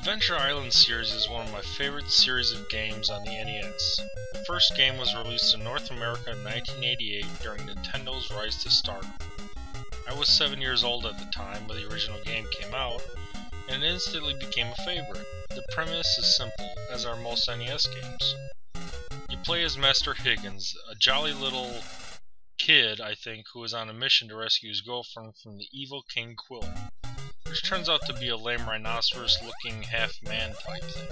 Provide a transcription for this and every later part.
Adventure Island series is one of my favorite series of games on the NES. The first game was released in North America in 1988 during Nintendo's rise to stardom. I was 7 years old at the time when the original game came out, and it instantly became a favorite. The premise is simple, as are most NES games. You play as Master Higgins, a jolly little kid, I think, who is on a mission to rescue his girlfriend from the evil King Quiller, which turns out to be a lame rhinoceros-looking half-man type thing.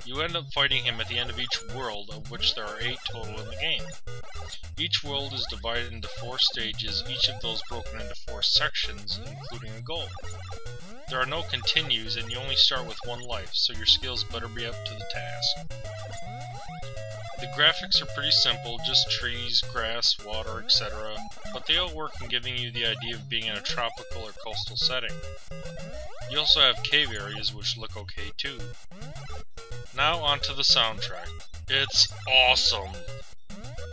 You end up fighting him at the end of each world, of which there are 8 total in the game. Each world is divided into 4 stages, each of those broken into 4 sections, including a goal. There are no continues, and you only start with 1 life, so your skills better be up to the task. The graphics are pretty simple, just trees, grass, water, etc., but they all work in giving you the idea of being in a tropical or coastal setting. You also have cave areas which look okay too. Now onto the soundtrack. It's awesome!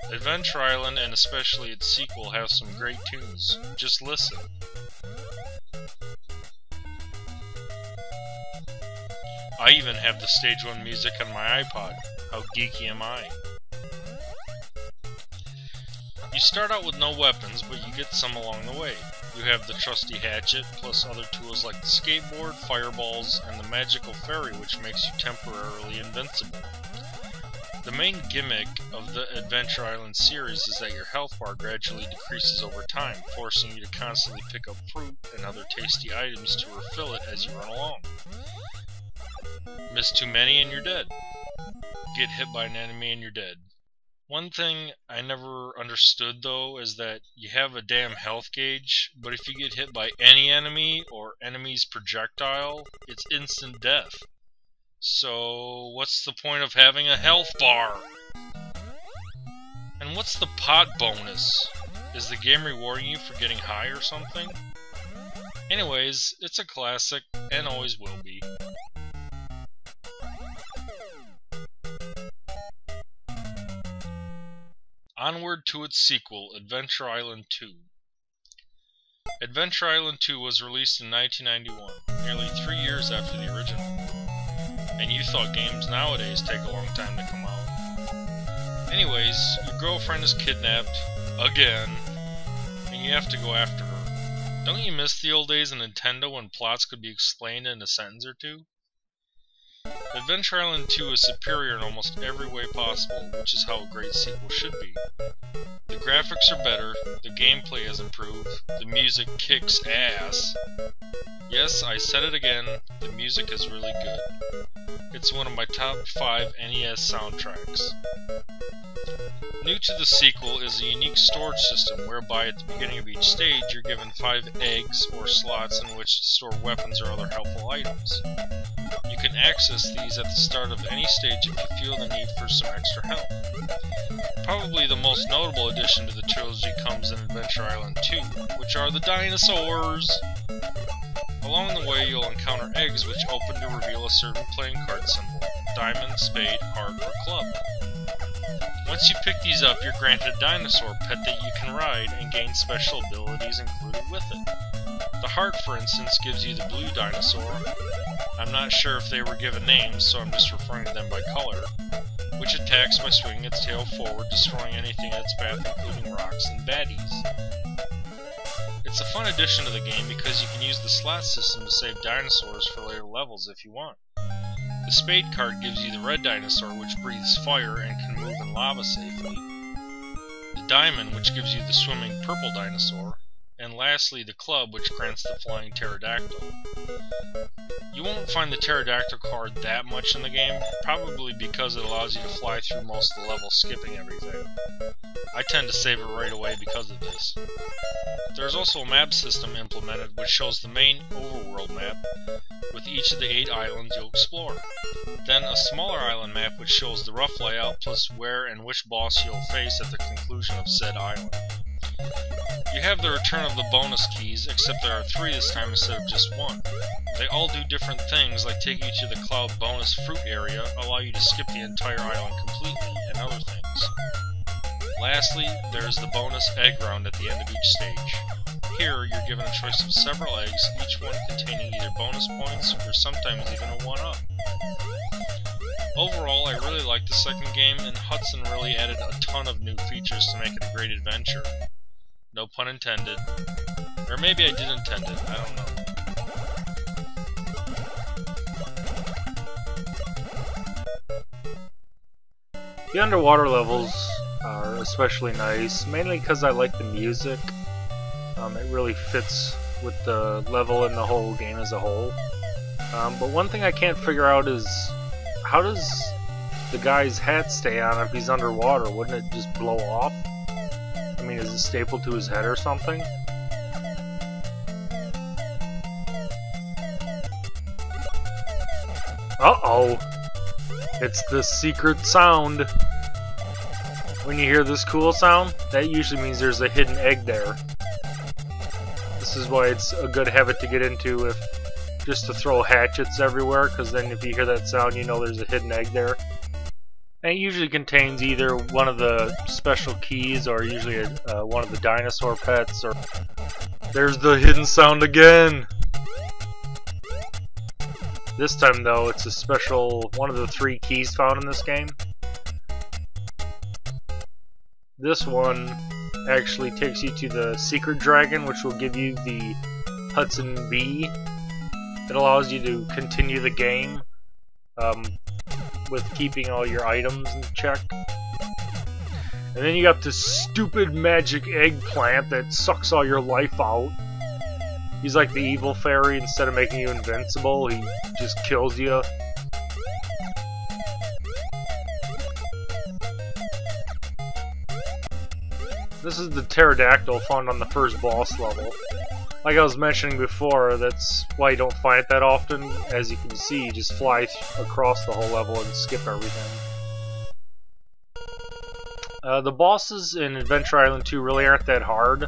Adventure Island, and especially its sequel, have some great tunes. Just listen. I even have the Stage 1 music on my iPod. How geeky am I? You start out with no weapons, but you get some along the way. You have the trusty hatchet, plus other tools like the skateboard, fireballs, and the magical fairy, which makes you temporarily invincible. The main gimmick of the Adventure Island series is that your health bar gradually decreases over time, forcing you to constantly pick up fruit and other tasty items to refill it as you run along. Miss too many and you're dead. Get hit by an enemy and you're dead. One thing I never understood though is that you have a damn health gauge, but if you get hit by any enemy or enemy's projectile, it's instant death. So what's the point of having a health bar? And what's the pot bonus? Is the game rewarding you for getting high or something? Anyways, it's a classic and always will be. Onward to its sequel, Adventure Island 2. Adventure Island 2 was released in 1991, nearly 3 years after the original. And you thought games nowadays take a long time to come out. Anyways, your girlfriend is kidnapped, again, and you have to go after her. Don't you miss the old days of Nintendo when plots could be explained in a sentence or two? Adventure Island 2 is superior in almost every way possible, which is how a great sequel should be. The graphics are better, the gameplay has improved, the music kicks ass. Yes, I said it again, the music is really good. It's one of my top 5 NES soundtracks. New to the sequel is a unique storage system whereby at the beginning of each stage you're given 5 eggs or slots in which to store weapons or other helpful items. You can access these at the start of any stage if you feel the need for some extra help. Probably the most notable addition to the trilogy comes in Adventure Island 2, which are the dinosaurs! Along the way you'll encounter eggs which open to reveal a certain playing card symbol: diamond, spade, heart, or club. Once you pick these up, you're granted a dinosaur pet that you can ride and gain special abilities included with it. The heart, for instance, gives you the blue dinosaur. I'm not sure if they were given names, so I'm just referring to them by color, which attacks by swinging its tail forward, destroying anything in its path, including rocks and baddies. It's a fun addition to the game because you can use the slot system to save dinosaurs for later levels if you want. The spade card gives you the red dinosaur, which breathes fire and can move in lava safely. The diamond, which gives you the swimming purple dinosaur. And lastly, the club, which grants the flying pterodactyl. You won't find the pterodactyl card that much in the game, probably because it allows you to fly through most of the levels, skipping everything. I tend to save it right away because of this. There's also a map system implemented which shows the main overworld map with each of the 8 islands you'll explore. Then a smaller island map which shows the rough layout plus where and which boss you'll face at the conclusion of said island. You have the return of the bonus keys, except there are 3 this time instead of just 1. They all do different things, like take you to the cloud bonus fruit area, allow you to skip the entire island completely, and other things. Lastly, there is the bonus egg round at the end of each stage. Here, you're given a choice of several eggs, each one containing either bonus points or sometimes even a 1-up. Overall, I really liked the second game, and Hudson really added a ton of new features to make it a great adventure. No pun intended. Or maybe I did intend it, I don't know. The underwater levels are especially nice, mainly because I like the music. It really fits with the level and the whole game as a whole. But one thing I can't figure out is, how does the guy's hat stay on if he's underwater? Wouldn't it just blow off? I mean, is it stapled to his head or something? Uh-oh! It's the secret sound. When you hear this cool sound, that usually means there's a hidden egg there. This is why it's a good habit to get into, if just to throw hatchets everywhere, because then if you hear that sound, you know there's a hidden egg there. And it usually contains either one of the special keys, or usually one of the dinosaur pets, or... There's the hidden sound again! This time, though, it's a special one of the 3 keys found in this game. This one actually takes you to the secret dragon, which will give you the Hudson V. It allows you to continue the game with keeping all your items in check. And then you got this stupid magic eggplant that sucks all your life out. He's like the evil fairy. Instead of making you invincible, he just kills you. This is the pterodactyl found on the first boss level. Like I was mentioning before, that's why you don't find it that often. As you can see, you just fly across the whole level and skip everything. The bosses in Adventure Island 2 really aren't that hard.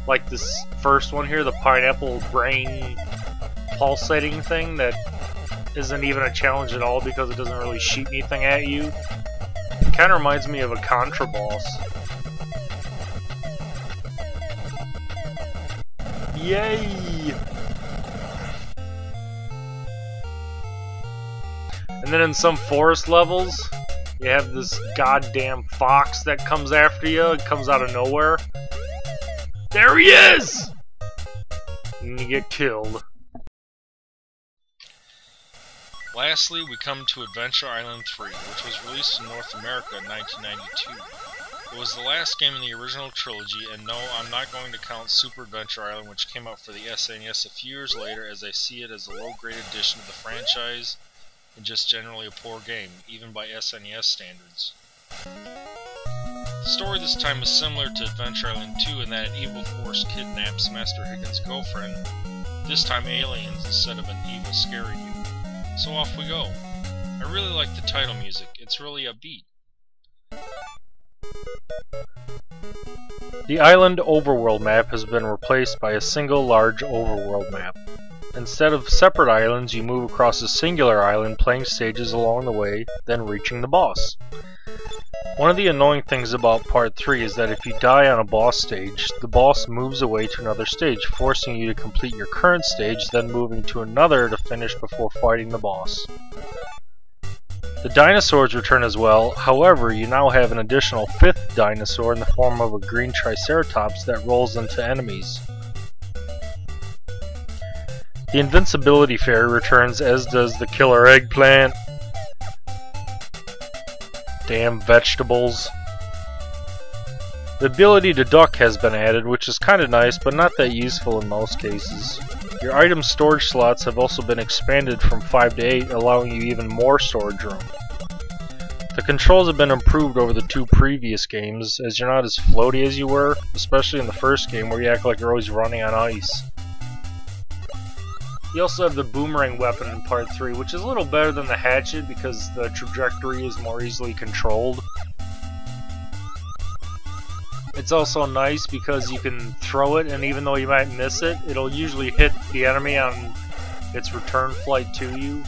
Like this first one here, the pineapple brain pulsating thing that isn't even a challenge at all because it doesn't really shoot anything at you. It kind of reminds me of a Contra boss. Yay! And then in some forest levels, you have this goddamn fox that comes after you. It comes out of nowhere. There he is! And you get killed. Lastly, we come to Adventure Island 3, which was released in North America in 1992. It was the last game in the original trilogy, and no, I'm not going to count Super Adventure Island, which came out for the SNES a few years later, as I see it as a low-grade addition to the franchise, and just generally a poor game, even by SNES standards. The story this time is similar to Adventure Island 2 in that an evil force kidnaps Master Higgins' girlfriend, this time aliens instead of an evil scary dude. So off we go. I really like the title music, it's really upbeat. The island overworld map has been replaced by a single large overworld map. Instead of separate islands, you move across a singular island, playing stages along the way, then reaching the boss. One of the annoying things about Part 3 is that if you die on a boss stage, the boss moves away to another stage, forcing you to complete your current stage, then moving to another to finish before fighting the boss. The dinosaurs return as well, however, you now have an additional 5th dinosaur in the form of a green triceratops that rolls into enemies. The invincibility fairy returns, as does the killer eggplant. Damn vegetables. The ability to duck has been added, which is kinda nice, but not that useful in most cases. Your item storage slots have also been expanded from 5 to 8, allowing you even more storage room. The controls have been improved over the 2 previous games, as you're not as floaty as you were, especially in the first game where you act like you're always running on ice. You also have the boomerang weapon in Part 3, which is a little better than the hatchet because the trajectory is more easily controlled. It's also nice because you can throw it, and even though you might miss it, it'll usually hit the enemy on its return flight to you.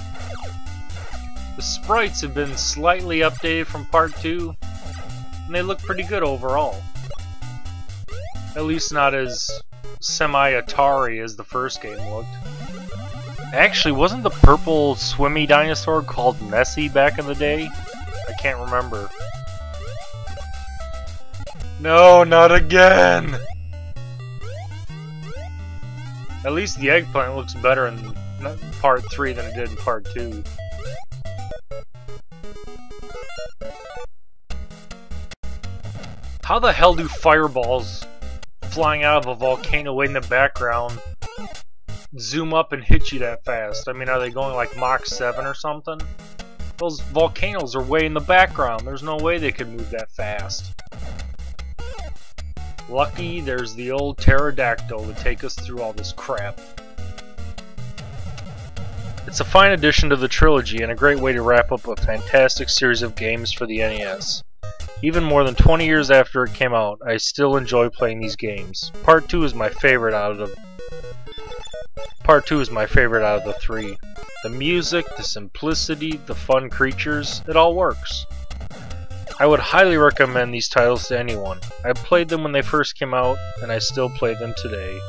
The sprites have been slightly updated from Part 2. and they look pretty good overall. At least not as semi-Atari as the first game looked. Actually, wasn't the purple swimmy dinosaur called Nessie back in the day? I can't remember. No, not again! At least the eggplant looks better in part 3 than it did in part 2. How the hell do fireballs flying out of a volcano way in the background zoom up and hit you that fast? I mean, are they going like Mach 7 or something? Those volcanoes are way in the background. There's no way they could move that fast. Lucky there's the old pterodactyl to take us through all this crap. It's a fine addition to the trilogy and a great way to wrap up a fantastic series of games for the NES. Even more than 20 years after it came out, I still enjoy playing these games. Part 2 is my favorite out of the three. The music, the simplicity, the fun creatures, it all works. I would highly recommend these titles to anyone. I played them when they first came out, and I still play them today.